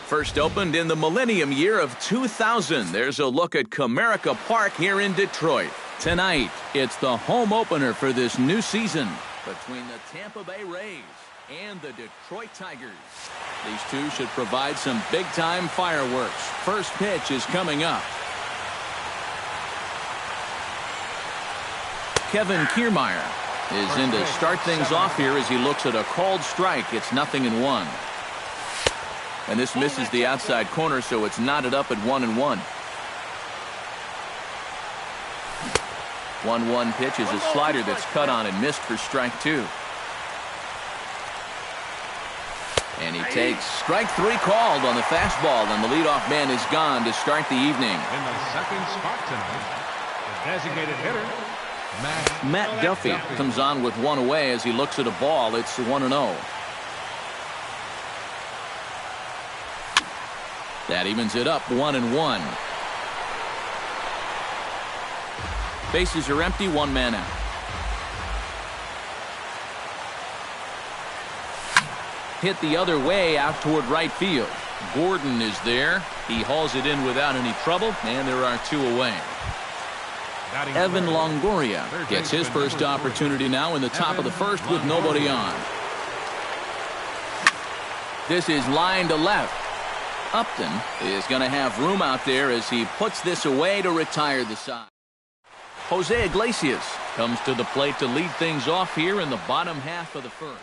First opened in the millennium year of 2000. There's a look at Comerica Park here in Detroit. Tonight, it's the home opener for this new season between the Tampa Bay Rays and the Detroit Tigers. These two should provide some big-time fireworks. First pitch is coming up. Kevin Kiermaier is in to start things off here as he looks at a called strike. It's 0-1. And this misses the outside corner, so it's knotted up at 1-1. 1-1 pitch is a slider that's cut on and missed for strike two. And he takes strike three called on the fastball, and the leadoff man is gone to start the evening. In the second spot tonight, the designated hitter, Matt Duffy comes on with one away as he looks at a ball. It's 1-0. That evens it up 1-1. Bases are empty, one man out. Hit the other way out toward right field. Gordon is there. He hauls it in without any trouble, and there are two away. Evan Longoria gets his first opportunity now in the top of the first with nobody on. This is line to left. Upton is going to have room out there as he puts this away to retire the side. Jose Iglesias comes to the plate to lead things off here in the bottom half of the first.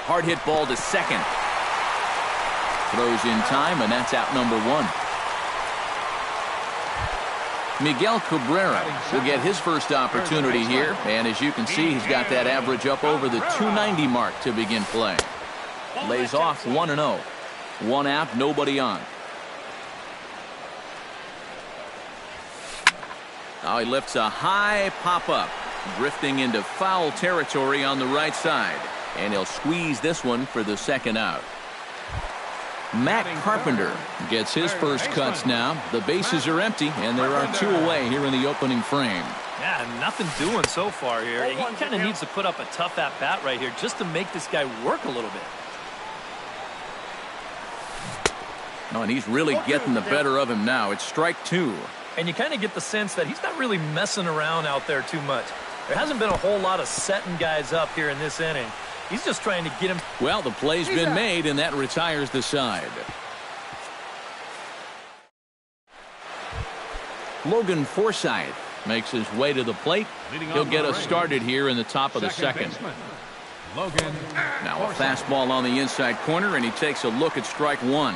Hard hit ball to second. Throws in time, and that's out number one. Miguel Cabrera will get his first opportunity here, and as you can see, he's got that average up over the 290 mark to begin play. Lays off 1-0. One out, nobody on. Now he lifts a high pop-up, drifting into foul territory on the right side, and he'll squeeze this one for the second out. Matt Carpenter gets his first cuts now. The bases are empty, and there are two away here in the opening frame. Yeah, nothing doing so far here. He kind of needs to put up a tough at-bat right here just to make this guy work a little bit. Oh, and he's really getting the better of him now. It's strike two. And you kind of get the sense that he's not really messing around out there too much. There hasn't been a whole lot of setting guys up here in this inning. He's just trying to get him. Well, the play's been made, and that retires the side. Logan Forsythe makes his way to the plate. He'll get us started here in the top of the second. Now a fastball on the inside corner, and he takes a look at strike one.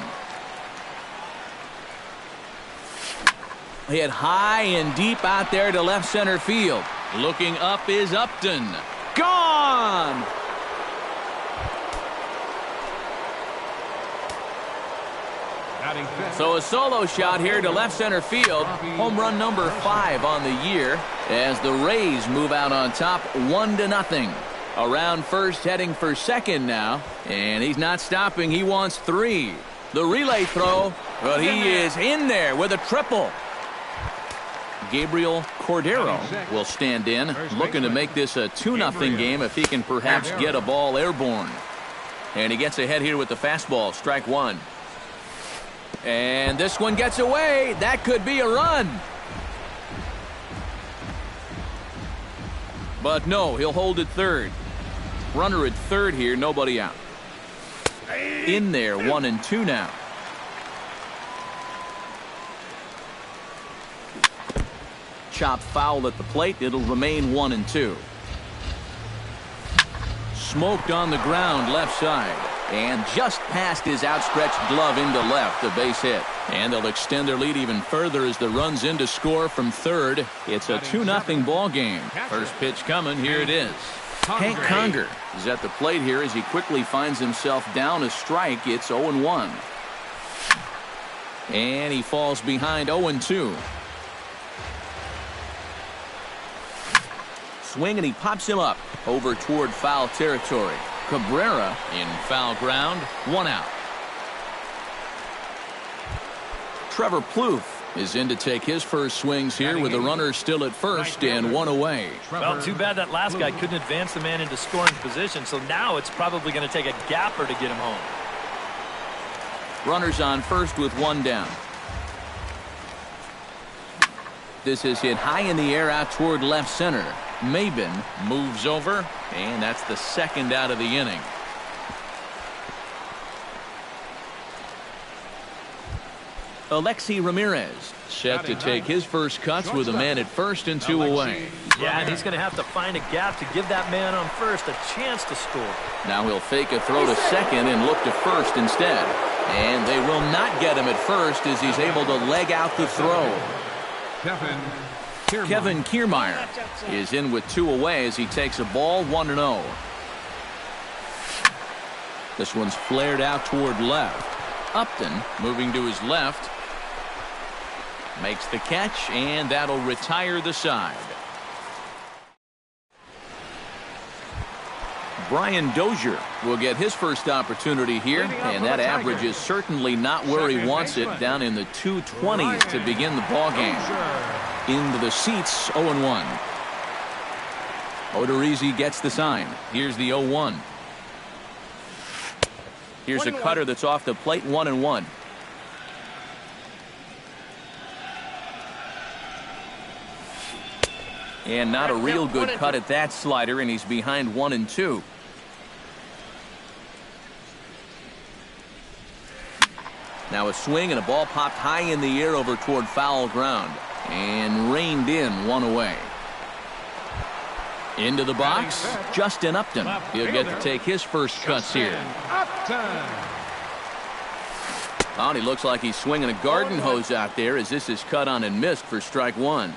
Hit high and deep out there to left center field. Looking up is Upton. Gone! So a solo shot here to left center field. Home run number 5 on the year as the Rays move out on top 1-0. Around first, heading for second now, and he's not stopping. He wants 3. The relay throw, but he is in there with a triple. Gabriel Cordero will stand in, looking to make this a 2-0 game if he can perhaps get a ball airborne. And he gets ahead here with the fastball, strike one. And this one gets away. That could be a run. But no, he'll hold it third. Runner at third here, nobody out. In there, 1-2 now. Chop foul at the plate. It'll remain 1-2. Smoked on the ground left side. And just past his outstretched glove into left, a base hit. And they'll extend their lead even further as the run's in to score from third. It's a 2-0 ball game. First pitch coming. Here it is. Hank Conger is at the plate here as he quickly finds himself down a strike. It's 0-1. And he falls behind 0-2. Swing, and he pops him up over toward foul territory. Cabrera in foul ground, 1 out. Trevor Plouffe is in to take his first swings here with the runner still at first and one away. Well, too bad that last guy couldn't advance the man into scoring position, so now it's probably going to take a gapper to get him home. Runners on first with one down. This is hit high in the air out toward left center. Maben moves over, and that's the second out of the inning. Alexi Ramirez set to take his first cuts with a man at first and two away. Yeah, and he's going to have to find a gap to give that man on first a chance to score. Now he'll fake a throw to second and look to first instead. And they will not get him at first as he's able to leg out the throw. Kevin Kiermaier is in with two away as he takes a ball 1-0. This one's flared out toward left. Upton moving to his left. Makes the catch, and that'll retire the side. Brian Dozier will get his first opportunity here, and that average is certainly not where he wants it, down in the 220s to begin the ballgame. Into the seats, 0-1. Odorizzi gets the sign. Here's the 0-1. Here's a cutter that's off the plate, 1-1. And not a real good cut at that slider, and he's behind 1-2. Now a swing and a ball popped high in the air over toward foul ground and reined in, one away. Into the box, Justin Upton. He'll get to take his first cuts here. Oh, and he looks like he's swinging a garden hose out there as this is cut on and missed for strike one.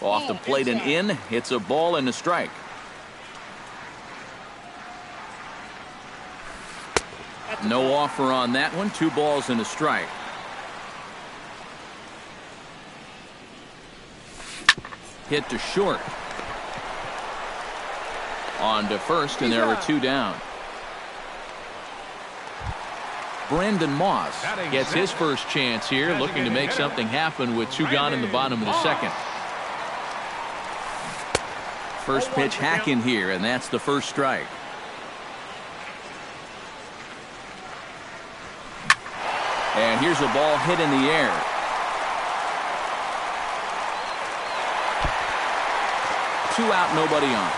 Off the plate and in. It's a ball and a strike. No offer on that one. 2 balls and a strike. Hit to short. On to first, and there were 2 down. Brandon Moss gets his first chance here, looking to make something happen with 2 gone in the bottom of the second. First pitch hack in here, and that's the first strike. And here's a ball hit in the air. Two out, nobody on.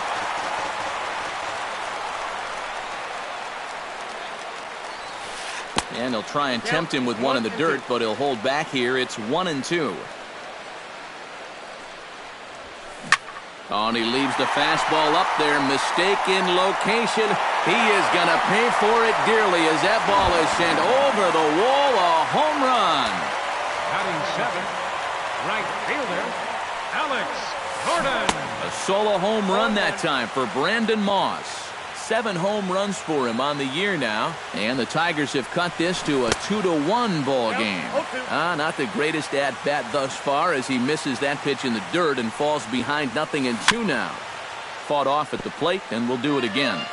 And he'll try and tempt him with one in the dirt, but he'll hold back here. It's 1-2. Oh, and he leaves the fastball up there. Mistaken location. He is going to pay for it dearly as that ball is sent over the wall. A home run. Batting 7th, right fielder, Alex Gordon. A solo home run that time for Brandon Moss. 7 home runs for him on the year now, and the Tigers have cut this to a 2-1 ball game. Not the greatest at bat thus far as he misses that pitch in the dirt and falls behind 0-2 now. Fought off at the plate, and will do it again.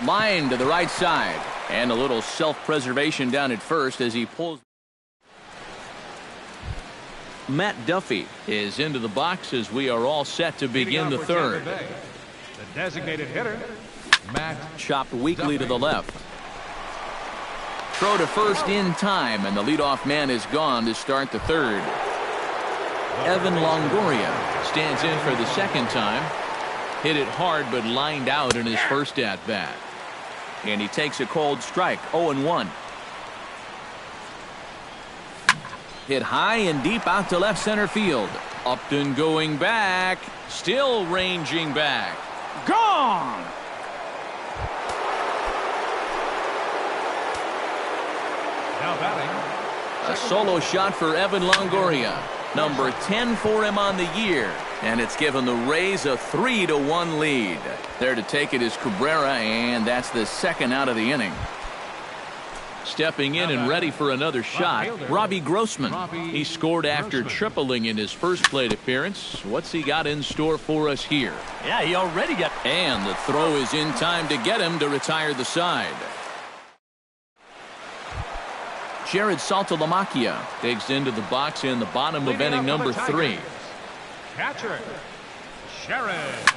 Line to the right side, and a little self-preservation down at first as he pulls. Matt Duffy is into the box as we are all set to begin the third. The designated hitter, Matt. Chopped weakly to the left. Throw to first in time, and the leadoff man is gone to start the third. Evan Longoria stands in for the second time. Hit it hard, but lined out in his first at-bat. And he takes a cold strike, 0-1. Hit high and deep out to left center field. Upton going back. Still ranging back. Gone! Now batting. A solo shot for Evan Longoria. Number 10 for him on the year. And it's given the Rays a 3-1 lead. There to take it is Cabrera, and that's the second out of the inning. Stepping in and ready for another shot, Robbie Grossman. He scored after tripling in his first plate appearance. What's he got in store for us here? Yeah, he already got... And the throw is in time to get him to retire the side. Jared Saltalamacchia digs into the box in the bottom of inning number 3. Catcher, Jared.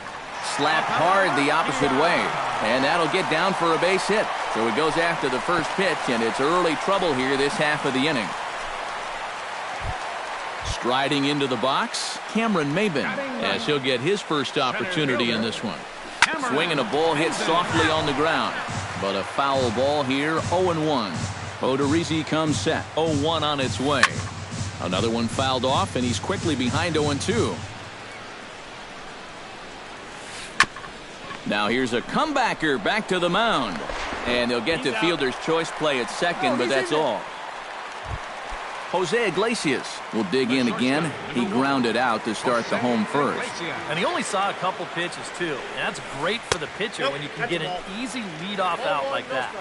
Slapped hard the opposite way, and that'll get down for a base hit. So he goes after the first pitch, and it's early trouble here this half of the inning. Striding into the box, Cameron Maben, as he'll get his first opportunity in this one. Swinging a ball hit softly on the ground, but a foul ball here, 0-1. Odorizzi comes set, 0-1 on its way. Another one fouled off, and he's quickly behind 0-2. Now here's a comebacker back to the mound. And they'll get the fielder's choice play at second, but that's all. Jose Iglesias will dig in again. He grounded out to start the home first. And he only saw a couple pitches, too. And that's great for the pitcher when you can get an easy leadoff out like that.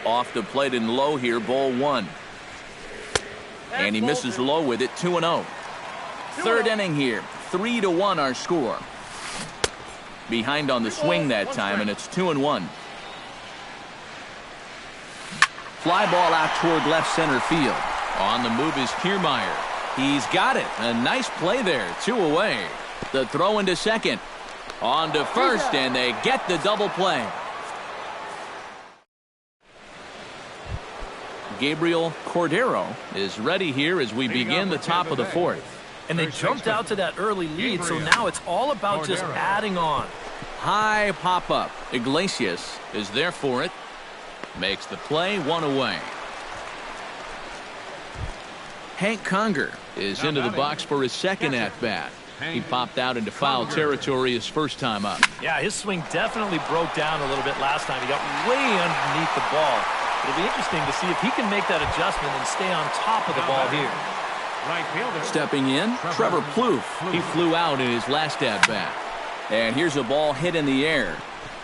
Off the plate and low here, ball 1. And he misses low with it, 2-0. Third inning here, 3-1 our score. Behind on the swing that time, and it's 2-1. Fly ball out toward left center field. On the move is Kiermaier. He's got it. A nice play there. 2 away. The throw into second. On to first, and they get the double play. Gabriel Cordero is ready here as we begin the top of the 4th. And they jumped out to that early lead, so now it's all about just adding on. High pop-up. Iglesias is there for it. Makes the play, 1 away. Hank Conger is into the box for his second at-bat. He popped out into foul territory his first time up. Yeah, his swing definitely broke down a little bit last time. He got way underneath the ball. It'll be interesting to see if he can make that adjustment and stay on top of the ball here. Stepping in, Trevor Plouffe. He flew out in his last at-bat. And here's a ball hit in the air.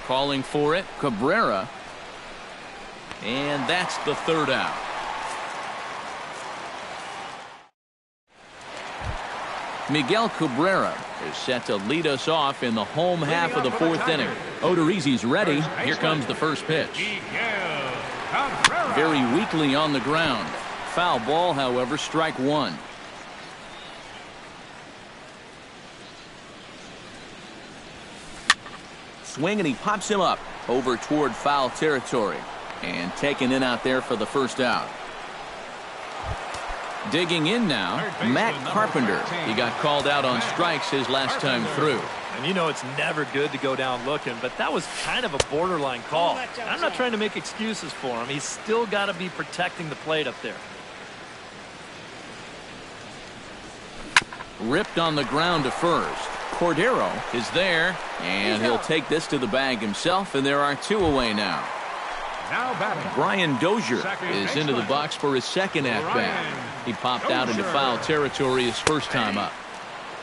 Calling for it, Cabrera. And that's the third out. Miguel Cabrera is set to lead us off in the home half of the 4th inning. Odorizzi's ready. Here comes the first pitch. Very weakly on the ground. Foul ball, however, strike 1. Swing, and he pops him up over toward foul territory. And taken in out there for the first out. Digging in now, Matt Carpenter. He got called out on strikes his last time through. And you know it's never good to go down looking, but that was kind of a borderline call. I'm not trying to make excuses for him. He's still got to be protecting the plate up there. Ripped on the ground to first. Cordero is there, and he'll take this to the bag himself, and there are 2 away now. Brian Dozier is into the box for his second at-bat. He popped out into foul territory his first time up.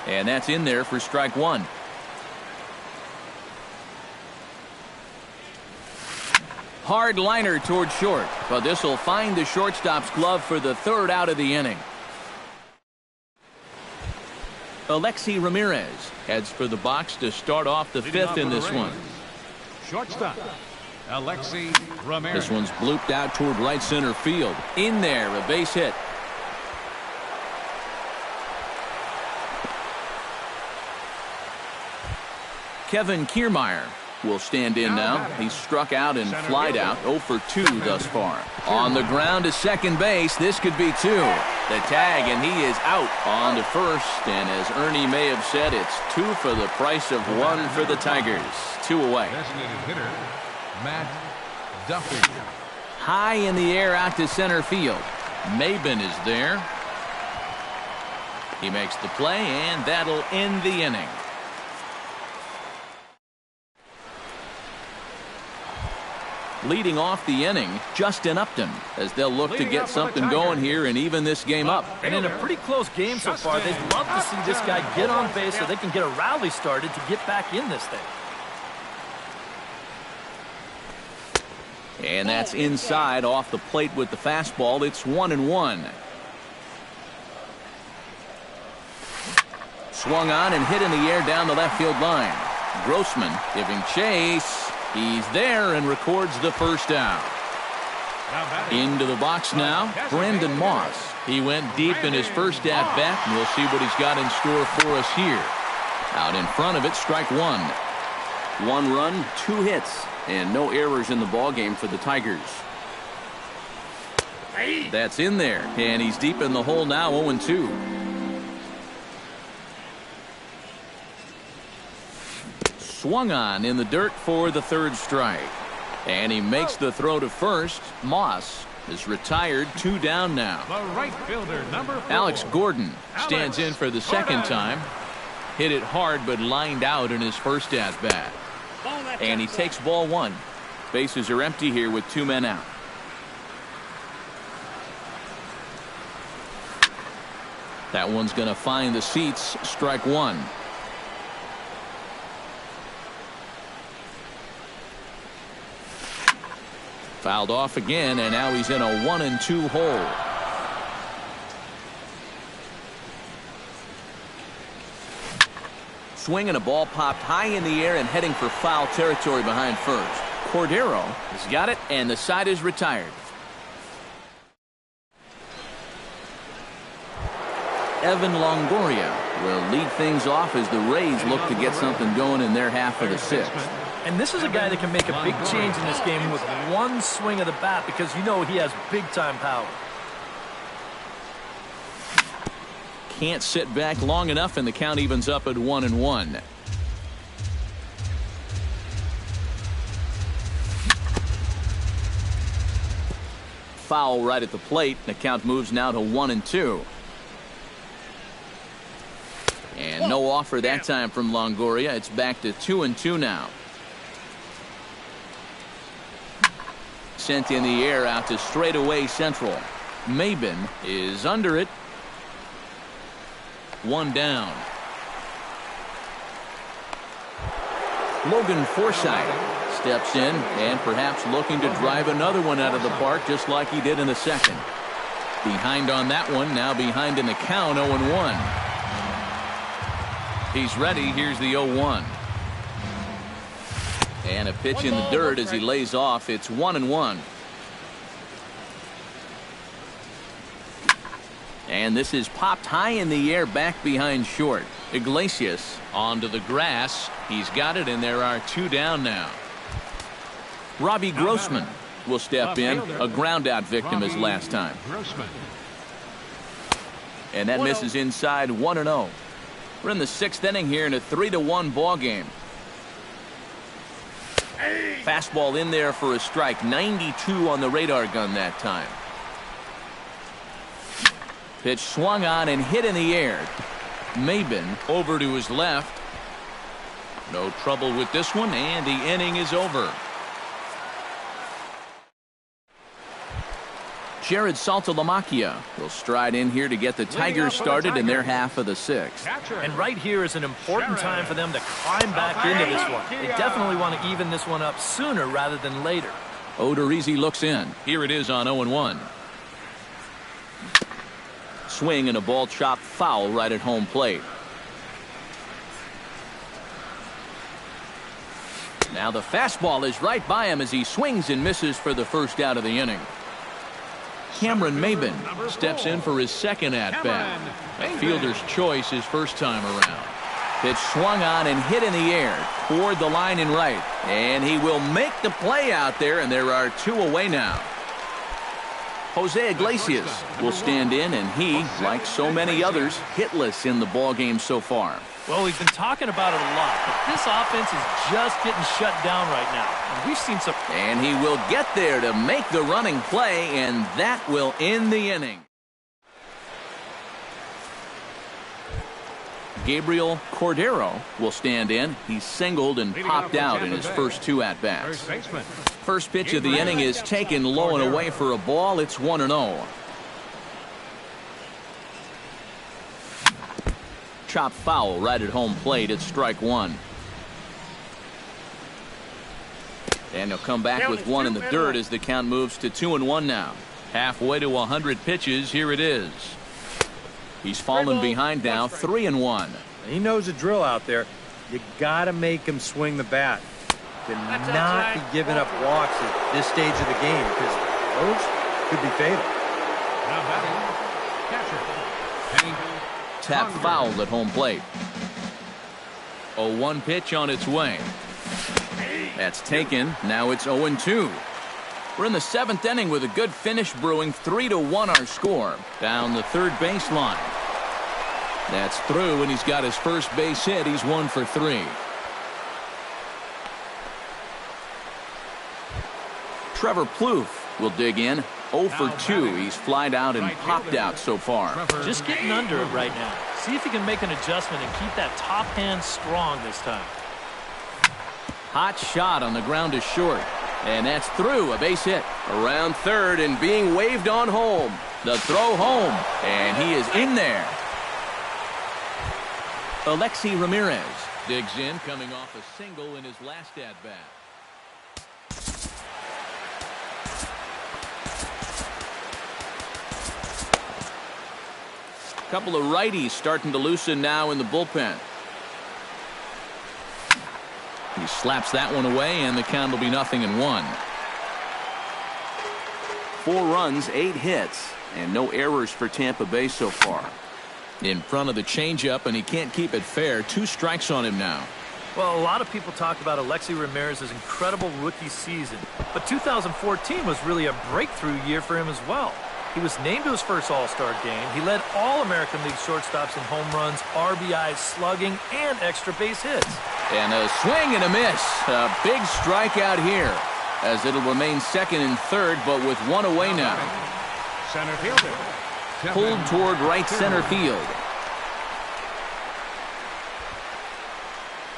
And that's in there for strike 1. Hard liner toward short, but this will find the shortstop's glove for the third out of the inning. Alexi Ramirez heads for the box to start off the 5th in this one. Shortstop, Alexi Ramirez. This one's blooped out toward right center field. In there, a base hit. Kevin Kiermaier will stand in now. He's struck out and flied out, 0 for 2 thus far. On the ground to second base, this could be 2. The tag, and he is out on to first. And as Ernie may have said, it's 2 for the price of 1 for the Tigers. 2 away. Designated hitter, Matt Duffy. High in the air out to center field. Maben is there. He makes the play, and that'll end the inning. Leading off the inning, Justin Upton, as they'll look to get something going here and even this game up. And in a pretty close game so far, they'd love to see this guy get on base so they can get a rally started to get back in this thing. And that's inside off the plate with the fastball. It's 1-1. Swung on and hit in the air down the left field line. Grossman giving chase. He's there and records the first out. Into the box now, Brandon Moss. He went deep in his first at-bat, and we'll see what he's got in store for us here. Out in front of it, strike one. 1 run, 2 hits, and no errors in the ballgame for the Tigers. That's in there, and he's deep in the hole now, 0-2. Swung on in the dirt for the third strike. And he makes the throw to first. Moss is retired, 2 down now. The right fielder, number 4. Alex Gordon stands in for the second time. Hit it hard but lined out in his first at-bat. And he takes ball 1. Bases are empty here with 2 men out. That one's going to find the seats. Strike 1. Fouled off again, and now he's in a 1-2 hole. Swing and a ball popped high in the air and heading for foul territory behind first. Cordero has got it, and the side is retired. Evan Longoria will lead things off as the Rays look to get something going in their half of the 6th. And this is a guy that can make a big change in this game with one swing of the bat, because you know he has big-time power. Can't sit back long enough, and the count evens up at 1-1. Foul right at the plate. The count moves now to 1-2. And no offer that time from Longoria. It's back to 2-2 now. Sent in the air out to straightaway central. Maben is under it. 1 down. Logan Forsythe steps in and perhaps looking to drive another one out of the park just like he did in the second. Behind on that one, now behind in the count, 0-1. He's ready. Here's the 0-1. And a pitch in the dirt as he lays off. It's 1-1. And this is popped high in the air back behind short. Iglesias onto the grass. He's got it, and there are 2 down now. Robbie Grossman will step in. A ground out victim as last time. And that misses inside, 1-0. We're in the 6th inning here in a 3-1 ball game. Fastball in there for a strike. 92 on the radar gun that time. Pitch swung on and hit in the air. Maben over to his left. No trouble with this one, and the inning is over. Jared Saltalamacchia will stride in here to get the Tigers started in their half of the 6th. And right here is an important time for them to climb back into this one. They definitely want to even this one up sooner rather than later. Odorizzi looks in. Here it is on 0-1. Swing and a ball chopped foul right at home plate. Now the fastball is right by him as he swings and misses for the first out of the inning. Cameron Maben steps in for his second at-bat. A fielder's choice his first time around. Pitch swung on and hit in the air toward the line and right. And he will make the play out there, and there are 2 away now. Jose Iglesias will stand in, and he, like so many others, hitless in the ballgame so far. Well, we've been talking about it a lot, but this offense is just getting shut down right now. And we've seen some. And he will get there to make the running play, and that will end the inning. Gabriel Cordero will stand in. He's singled and popped out in his first 2 at-bats. First pitch of the inning is taken low and away for a ball. It's 1-0. Chop foul right at home plate. It's strike 1. And he'll come back with one in the dirt as the count moves to 2-1 now. Halfway to 100 pitches, here it is. He's fallen behind now, 3-1. He knows the drill out there. You got to make him swing the bat. Cannot be giving up walks at this stage of the game because those could be fatal. Now batting, catcher. Tap fouled at home plate. 0-1 pitch on its way. That's taken. Now it's 0-2. We're in the 7th inning with a good finish brewing. 3-1 our score. Down the third baseline. That's through, and he's got his first base hit. He's 1 for 3. Trevor Plouffe will dig in. 0 for 2. He's flied out and popped out so far. Just getting under it right now. See if he can make an adjustment and keep that top hand strong this time. Hot shot on the ground is short. And that's through. A base hit. Around third and being waved on home. The throw home. And he is in there. Alexi Ramirez digs in, coming off a single in his last at-bat. Couple of righties starting to loosen now in the bullpen. He slaps that one away, and the count will be 0-1. 4 runs, 8 hits, and no errors for Tampa Bay so far. In front of the changeup, and he can't keep it fair. 2 strikes on him now. Well, a lot of people talk about Alexi Ramirez's incredible rookie season, but 2014 was really a breakthrough year for him as well. He was named to his first All-Star game. He led all American League shortstops in home runs, RBIs, slugging, and extra base hits. And a swing and a miss. A big strikeout here, as it'll remain second and third, but with 1 away now. Center fielder. Pulled toward right center field.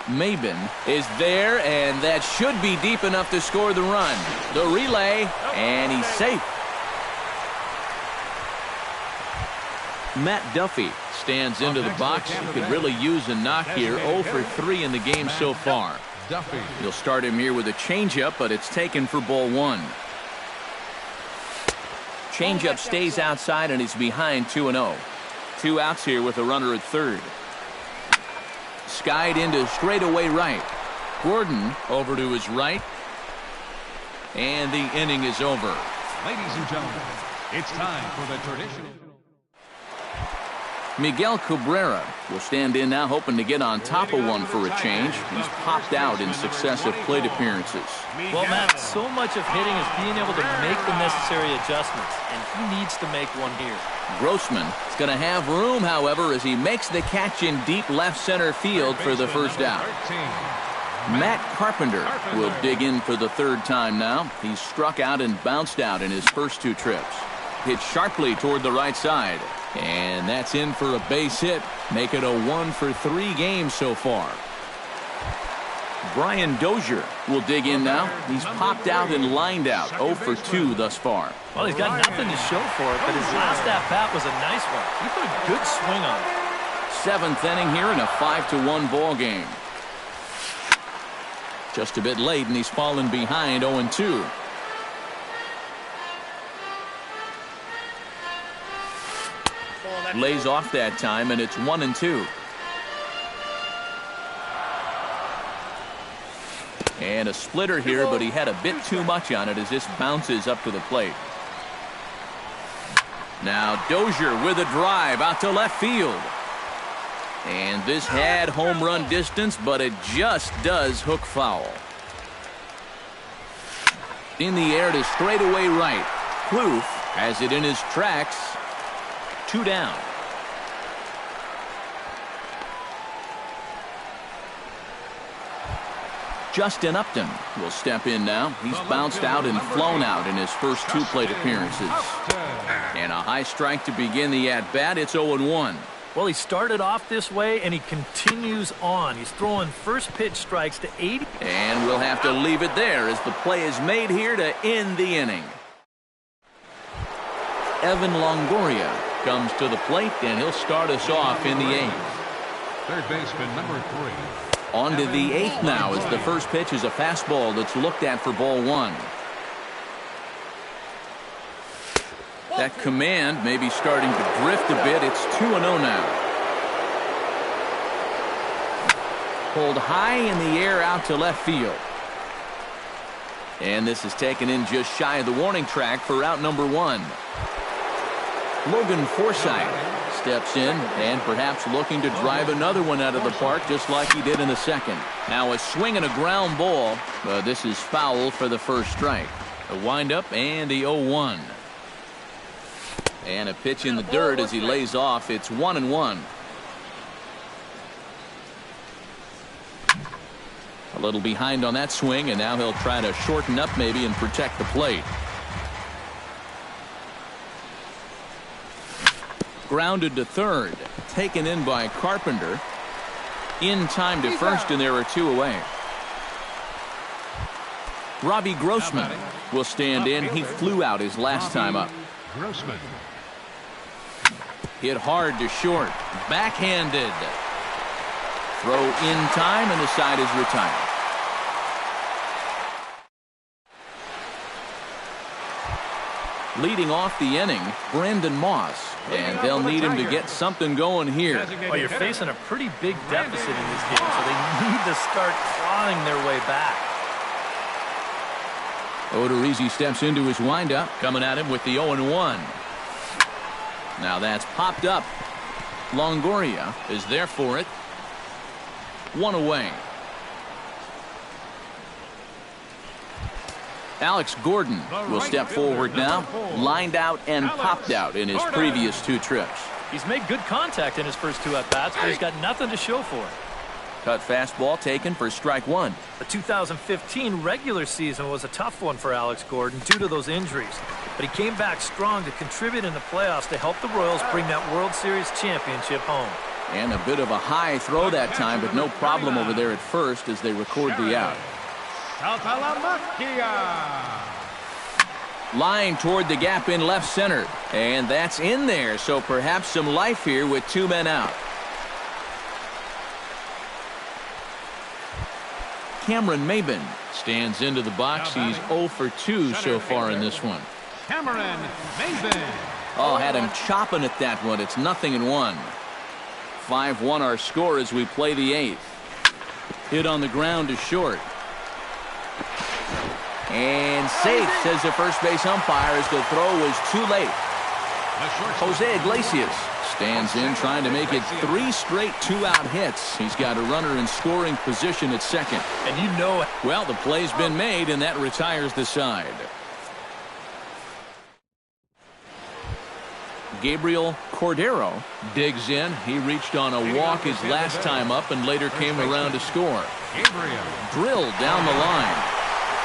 Maben is there, and that should be deep enough to score the run. The relay, and he's safe. Matt Duffy stands into the box. He could really use a knock here. 0 for 3 in the game so far. He'll start him here with a changeup, but it's taken for ball 1. Changeup stays outside, and he's behind 2-0. 2 outs here with a runner at third. Skied into straightaway right. Gordon over to his right. And the inning is over. Ladies and gentlemen, it's time for the traditional. Miguel Cabrera will stand in now, hoping to get on top of one for a change. He's popped out in successive plate appearances. Well, Matt, so much of hitting is being able to make the necessary adjustments, and he needs to make one here. Grossman is going to have room, however, as he makes the catch in deep left center field for the first out. Matt Carpenter will dig in for the 3rd time now. He's struck out and bounced out in his first 2 trips. Hit sharply toward the right side. And that's in for a base hit. Make it a 1 for 3 games so far. Brian Dozier will dig in now. He's popped out and lined out. 0 for 2 thus far. Well, he's got nothing to show for it, but his last at-bat was a nice one. He put a good swing on it. 7th inning here in a 5-1 ball game. Just a bit late, and he's fallen behind 0-2. Lays off that time, and it's 1-2. And a splitter here, but he had a bit too much on it as this bounces up to the plate. Now Dozier with a drive out to left field. And this had home run distance, but it just does hook foul. In the air to straightaway right. Plouffe has it in his tracks. 2 down. Justin Upton will step in now. He's bounced out and flown out in his first 2 plate appearances. And a high strike to begin the at-bat. It's 0-1. Well, he started off this way, and he continues on. He's throwing first pitch strikes to 80. And we'll have to leave it there as the play is made here to end the inning. Evan Longoria comes to the plate, and he'll start us off in the 8th. Third baseman number 3. On to the 8th now as the first pitch is a fastball that's looked at for ball 1. That command may be starting to drift a bit. It's 2-0 now. Pulled high in the air out to left field. And this is taken in just shy of the warning track for out number 1. Logan Forsythe steps in and perhaps looking to drive another one out of the park just like he did in the second. Now a swing and a ground ball. This is foul for the first strike. A windup and the 0-1. And a pitch in the dirt as he lays off. It's 1-1. A little behind on that swing, and now he'll try to shorten up maybe and protect the plate. Grounded to third. Taken in by Carpenter. In time to first, and there are 2 away. Robbie Grossman will stand in. He flew out his last time up. Grossman. Hit hard to short. Backhanded. Throw in time, and the side is retired. Leading off the inning, Brandon Moss. And they'll need him to get something going here. Well, you're facing a pretty big deficit in this game, so they need to start clawing their way back. Odorizzi steps into his windup, coming at him with the 0-1. Now that's popped up. Longoria is there for it. 1 away. Alex Gordon will step forward now. Lined out and popped out in his previous 2 trips. He's made good contact in his first 2 at-bats, but he's got nothing to show for it. Cut fastball taken for strike 1. The 2015 regular season was a tough one for Alex Gordon due to those injuries. But he came back strong to contribute in the playoffs to help the Royals bring that World Series championship home. And a bit of a high throw that time, but no problem over there at first as they record the out. Line toward the gap in left center. And that's in there, so perhaps some life here with 2 men out. Cameron Maben stands into the box. He's 0 for 2 so far in this one. Cameron Maben. Oh, had him chopping at that one. It's 0-1. 5-1 our score as we play the 8th. Hit on the ground to short. And safe, says the first base umpire, as the throw was too late. Jose Iglesias stands in, trying to make it 3 straight 2-out hits. He's got a runner in scoring position at second. And you know it. Well, the play's been made, and that retires the side. Gabriel Cordero digs in. He reached on a walk his last time up and later came around to score. Drilled down the line.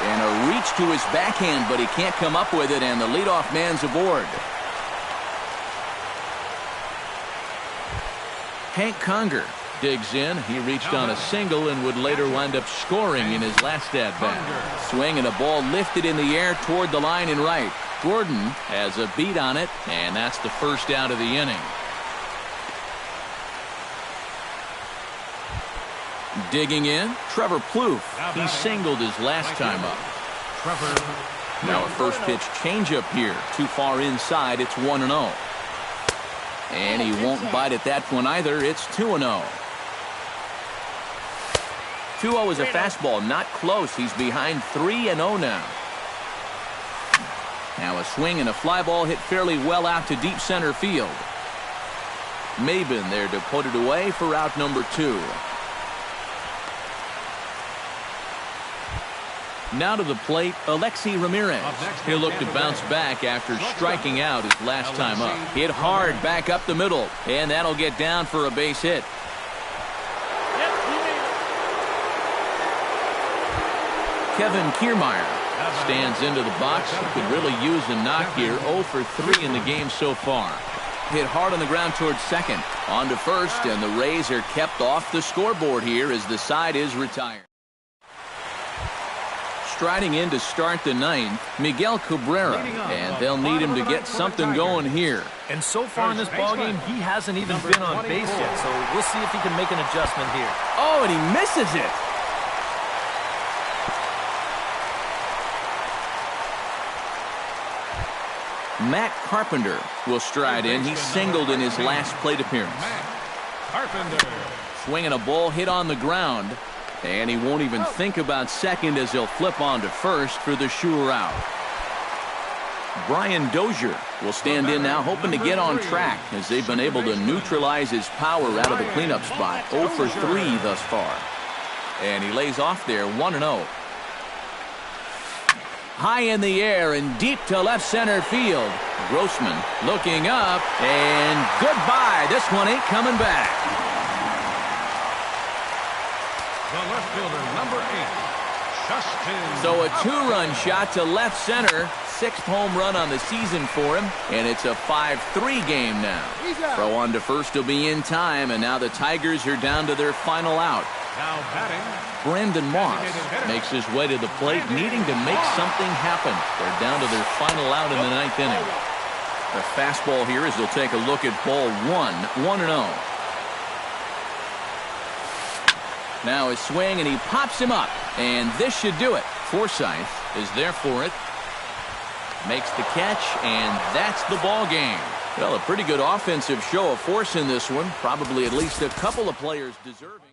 And a reach to his backhand, but he can't come up with it, and the leadoff man's aboard. Hank Conger digs in. He reached on a single and would later wind up scoring in his last at-bat. Swing and a ball lifted in the air toward the line and right. Gordon has a beat on it, and that's the first out of the inning. Digging in, Trevor Plouffe. He singled his last time up. Now a first pitch changeup here. Too far inside. It's 1-0. And he won't bite at that one either. It's 2-0. 2-0 is a fastball. Not close. He's behind 3-0 now. Now a swing and a fly ball hit fairly well out to deep center field. Maben there to put it away for out number 2. Now to the plate, Alexi Ramirez. He'll look to bounce back after striking out his last time up. Hit hard back up the middle, and that'll get down for a base hit. Kevin Kiermaier stands into the box. He could really use a knock here. 0 for 3 in the game so far. Hit hard on the ground towards second. On to first, and the Rays are kept off the scoreboard here as the side is retired. striding in to start the ninth, Miguel Cabrera, and they'll need him to get something going here. And so far in this ballgame, he hasn't even been on base yet, so we'll see if he can make an adjustment here. Oh, and he misses it. Matt Carpenter will stride in. He singled in his last plate appearance. Carpenter. Swinging a ball hit on the ground. And he won't even think about second as he'll flip on to first for the sure out. Brian Dozier will stand in now, hoping to get on track as they've been able to neutralize his power out of the cleanup spot. 0 for 3 thus far. And he lays off there 1-0. High in the air and deep to left center field. Grossman looking up, and goodbye. This one ain't coming back. The left fielder, number 8, Justin. So a 2-run shot to left center. 6th home run on the season for him, and it's a 5-3 game now. Throw on to first will be in time, and now the Tigers are down to their final out. Now batting, Brandon Moss makes his way to the plate, needing to make something happen. They're down to their final out in the 9th inning. The fastball here as they'll take a look at ball 1-0. Now his swing, and he pops him up, and this should do it. Forsythe is there for it. Makes the catch, and that's the ball game. Well, a pretty good offensive show of force in this one. Probably at least a couple of players deserving.